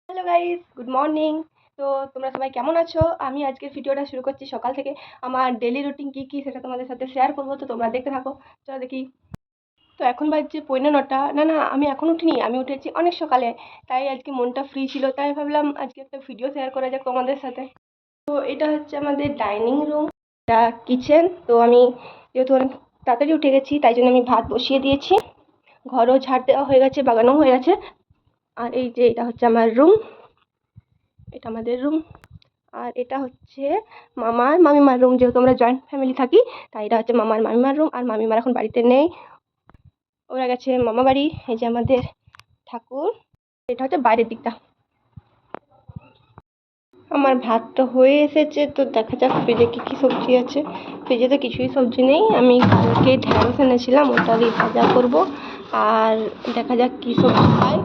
Hello guys, good morning. তো তোমরা সবাই কেমন আছো? আমি আজকের ভিডিওটা শুরু করছি সকাল থেকে। আমার ডেলি রুটিন কী কী সেটা তোমাদের সাথে শেয়ার করবো, তো তোমরা দেখতে থাকো। চলো দেখি। তো এখন বাজছে পৌনে 9টা। না না, আমি এখন উঠিনি, আমি উঠেছি অনেক সকালে। তাই আজকে মনটা ফ্রি ছিল, তাই ভাবলাম আজকে একটা ভিডিও শেয়ার করা যাক তোমাদের সাথে। তো এটা হচ্ছে আমাদের ডাইনিং রুম, এটা কিচেন। তো আমি যেহেতু অনেক তাড়াতাড়ি উঠে গেছি, তাই জন্য আমি ভাত বসিয়ে দিয়েছি। ঘরও ঝাড় দেওয়া হয়ে গেছে, বাগানো হয়ে গেছে। আর এই যে এটা হচ্ছে আমার রুম, এটা আমাদের রুম। আর এটা হচ্ছে মামার মামিমার রুম, যেহেতু আমরা জয়েন্ট ফ্যামিলি থাকি, তাই এটা হচ্ছে মামার মামিমার রুম। আর মামিমার এখন বাড়িতে নেই, ওরা গেছে মামা বাড়ি। এই যে আমাদের ঠাকুর, এটা হচ্ছে বাইরের দিকটা। আমার ভাতটা হয়ে এসেছে, তো দেখা যাক ফ্রিজে কী কী সবজি আছে। ফ্রিজে তো কিছুই সবজি নেই, আমি কালকে ঢ্যাঁড়স এনেছিলাম, ওটারই ভাজা করব। আর দেখা যাক কী সবজি পাই।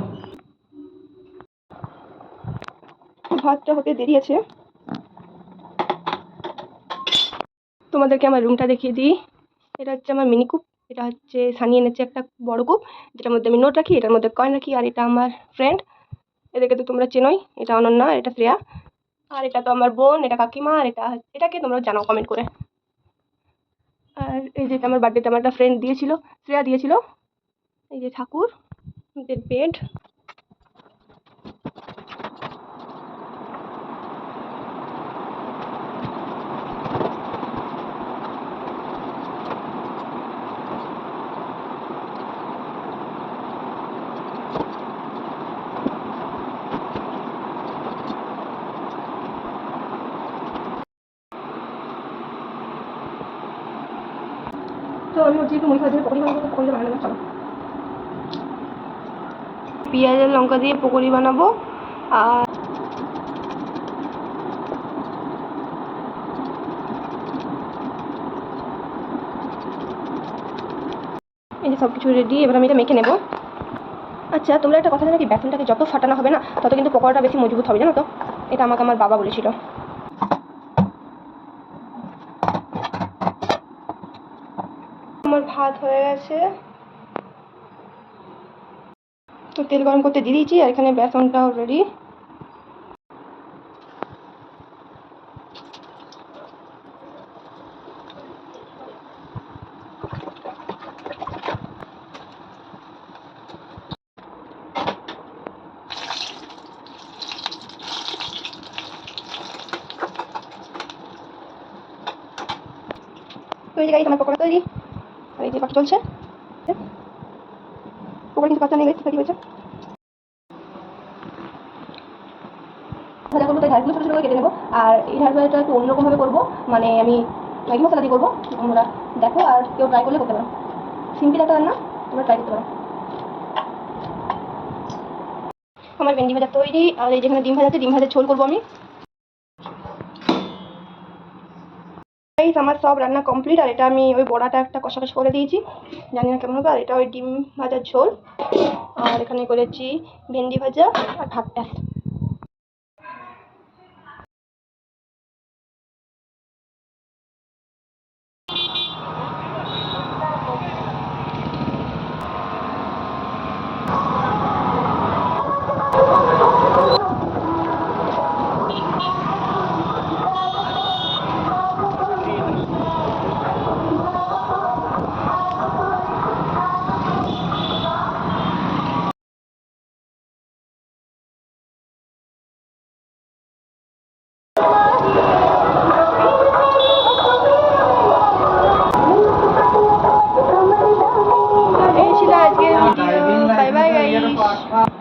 ভাতটা হতে দেরি আছে। তোমাদেরকে আমার রুমটা দেখিয়ে দিই। এটা হচ্ছে আমার মিনি কূপ। এটা হচ্ছে সানি এনেছে একটা বড় কূপ, যেটার মধ্যে আমি নোট রাখি, এটার মধ্যে কয়েন রাখি। আর এটা আমার ফ্রেন্ড, এদেরকে তো তোমরা চেনোই, এটা অনন্যা, এটা শ্রেয়া। আর এটা তো আমার বোন, এটা কাকিমা। আর এটাকে তোমরা জানাও কমেন্ট করে। আর এই যে আমার বার্থডেতে আমার একটা ফ্রেন্ড দিয়েছিল, শ্রেয়া দিয়েছিল। এই যে ঠাকুর, বেড। তো আমি হচ্ছে একটু মুড়ি খাওয়া দিয়ে পকোড়ি বানাবো, তো পকোড়ি বানানো চলো। পেঁয়াজ আর লঙ্কা দিয়ে পকোড়ি বানাবো। আর এই যে সব কিছু রেডি, এবার আমি এটা মেখে নেবো। আচ্ছা, তোমরা একটা কথা জানো কি, বেসনটাকে যত ফাটানো হবে না, তত কিন্তু পকোড়াটা বেশি মজবুত হবে, জানো তো? এটা আমাকে আমার বাবা বলেছিল। আমার ভাত হয়ে গেছে, তো তেল গরম করতে দিয়ে দিয়েছি। আর এখানে বেসনটাও রেডি। তো এই যে গাইস, আমার পকোড়া তৈরি। আর এই যে বাকি চলছে। পকোড়া কিন্তু কাঁচা নেই গাইস, তৈরি হয়েছে। ভাজা করবো, তাই ঢাড়গুলো ছোটো ছোটো করে কেটে নেবো। আর এই ঢাড় ভাজাটা একটু অন্যরকমভাবে করবো, মানে আমি ম্যাগি মশলা দিয়ে করবো। তোমরা দেখো, আর কেউ ট্রাই করলে করতে পারো। সিম্পল একটা রান্না, তোমরা ট্রাই করতে পারো। আমার ভেন্ডি ভাজা তৈরি। আর এই যেখানে ডিম ভাজা আছে, ডিম ভাজা ঝোল করবো আমি। গাইস, আমার সব রান্না কমপ্লিট। আর এটা আমি ওই বড়াটা একটা কষাকষি করে দিয়েছি, জানি না কেমন হবে। আর এটা ওই ডিম ভাজার ঝোল। আর এখানে করেছি ভেন্ডি ভাজা আর ভাত। ব্যাস। এই ছিল আজকের ভিডিও। Bye bye guys.